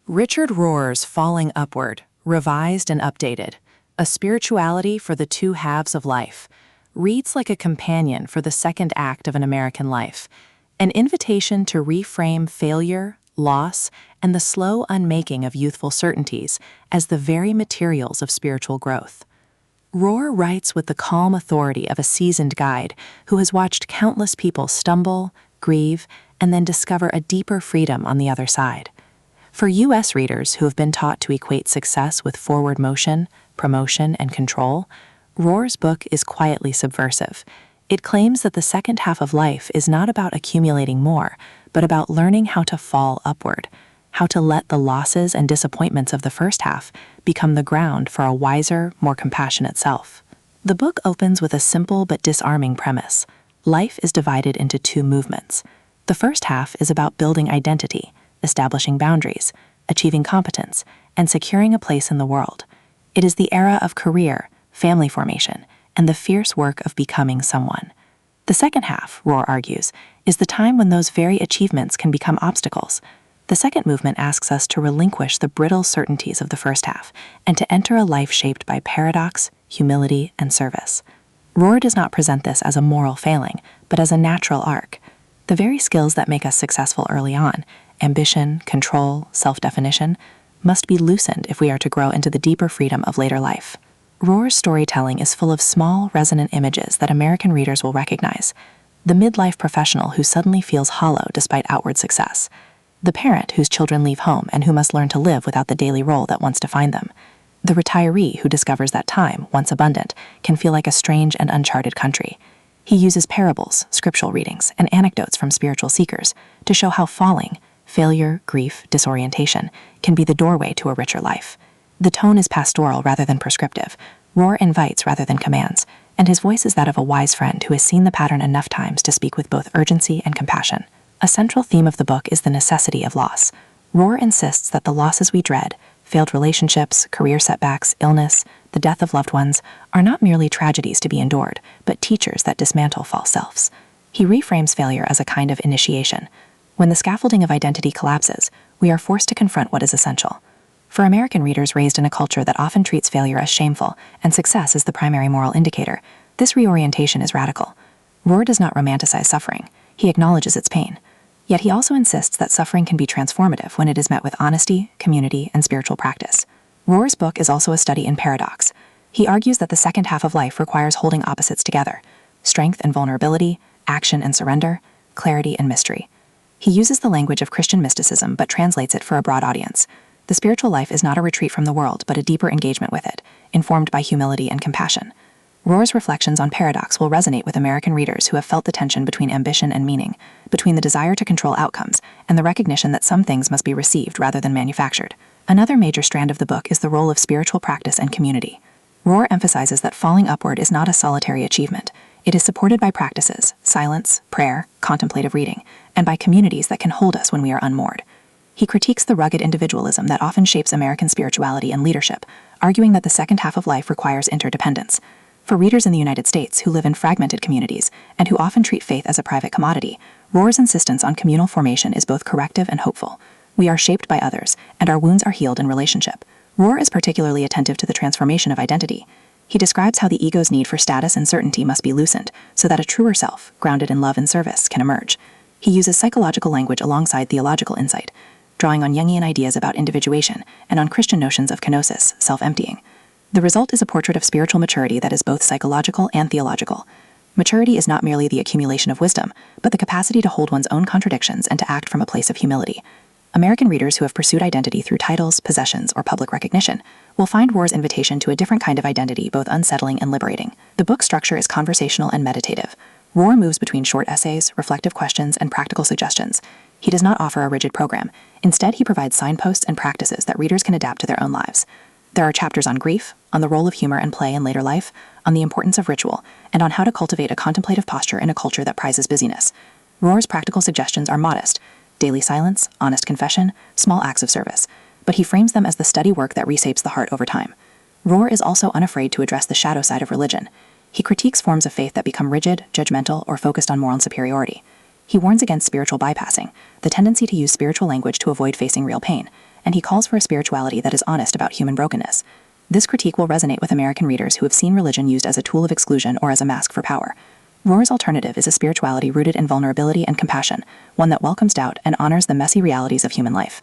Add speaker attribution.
Speaker 1: Richard Rohr's Falling Upward, revised and updated, A Spirituality for the Two Halves of Life, reads like a companion for the second act of an American life, an invitation to reframe failure, loss, and the slow unmaking of youthful certainties as the very materials of spiritual growth. Rohr writes with the calm authority of a seasoned guide who has watched countless people stumble, grieve, and then discover a deeper freedom on the other side. For U.S. readers who have been taught to equate success with forward motion, promotion, and control, Rohr's book is quietly subversive. It claims that the second half of life is not about accumulating more, but about learning how to fall upward, how to let the losses and disappointments of the first half become the ground for a wiser, more compassionate self. The book opens with a simple but disarming premise. Life is divided into two movements. The first half is about building identity, establishing boundaries, achieving competence, and securing a place in the world. It is the era of career, family formation, and the fierce work of becoming someone. The second half, Rohr argues, is the time when those very achievements can become obstacles. The second movement asks us to relinquish the brittle certainties of the first half and to enter a life shaped by paradox, humility, and service. Rohr does not present this as a moral failing, but as a natural arc. The very skills that make us successful early on, ambition, control, self-definition, must be loosened if we are to grow into the deeper freedom of later life. Rohr's storytelling is full of small, resonant images that American readers will recognize. The midlife professional who suddenly feels hollow despite outward success. The parent whose children leave home and who must learn to live without the daily role that once defined them. The retiree who discovers that time, once abundant, can feel like a strange and uncharted country. He uses parables, scriptural readings, and anecdotes from spiritual seekers to show how falling, failure, grief, disorientation, can be the doorway to a richer life. The tone is pastoral rather than prescriptive. Rohr invites rather than commands, and his voice is that of a wise friend who has seen the pattern enough times to speak with both urgency and compassion. A central theme of the book is the necessity of loss. Rohr insists that the losses we dread, failed relationships, career setbacks, illness, the death of loved ones, are not merely tragedies to be endured, but teachers that dismantle false selves. He reframes failure as a kind of initiation. When the scaffolding of identity collapses, we are forced to confront what is essential. For American readers raised in a culture that often treats failure as shameful and success as the primary moral indicator, this reorientation is radical. Rohr does not romanticize suffering. He acknowledges its pain. Yet he also insists that suffering can be transformative when it is met with honesty, community, and spiritual practice. Rohr's book is also a study in paradox. He argues that the second half of life requires holding opposites together: strength and vulnerability, action and surrender, clarity and mystery. He uses the language of Christian mysticism but translates it for a broad audience. The spiritual life is not a retreat from the world, but a deeper engagement with it, informed by humility and compassion. Rohr's reflections on paradox will resonate with American readers who have felt the tension between ambition and meaning, between the desire to control outcomes and the recognition that some things must be received rather than manufactured. Another major strand of the book is the role of spiritual practice and community. Rohr emphasizes that falling upward is not a solitary achievement. It is supported by practices, silence, prayer, contemplative reading, and by communities that can hold us when we are unmoored. He critiques the rugged individualism that often shapes American spirituality and leadership, arguing that the second half of life requires interdependence. For readers in the United States who live in fragmented communities and who often treat faith as a private commodity, Rohr's insistence on communal formation is both corrective and hopeful. We are shaped by others, and our wounds are healed in relationship. Rohr is particularly attentive to the transformation of identity. He describes how the ego's need for status and certainty must be loosened so that a truer self, grounded in love and service, can emerge. He uses psychological language alongside theological insight, drawing on Jungian ideas about individuation and on Christian notions of kenosis, self-emptying. The result is a portrait of spiritual maturity that is both psychological and theological. Maturity is not merely the accumulation of wisdom, but the capacity to hold one's own contradictions and to act from a place of humility. American readers who have pursued identity through titles, possessions, or public recognition will find Rohr's invitation to a different kind of identity both unsettling and liberating. The book's structure is conversational and meditative. Rohr moves between short essays, reflective questions, and practical suggestions. He does not offer a rigid program. Instead, he provides signposts and practices that readers can adapt to their own lives. There are chapters on grief, on the role of humor and play in later life, on the importance of ritual, and on how to cultivate a contemplative posture in a culture that prizes busyness. Rohr's practical suggestions are modest: daily silence, honest confession, small acts of service, but he frames them as the steady work that reshapes the heart over time. Rohr is also unafraid to address the shadow side of religion. He critiques forms of faith that become rigid, judgmental, or focused on moral superiority. He warns against spiritual bypassing, the tendency to use spiritual language to avoid facing real pain,
Speaker 2: and he calls for a spirituality that is honest about human brokenness. This critique will resonate with American readers who have seen religion used as a tool of exclusion or as a mask for power. Rohr's alternative is a spirituality rooted in vulnerability and compassion, one that welcomes doubt and honors the messy realities of human life.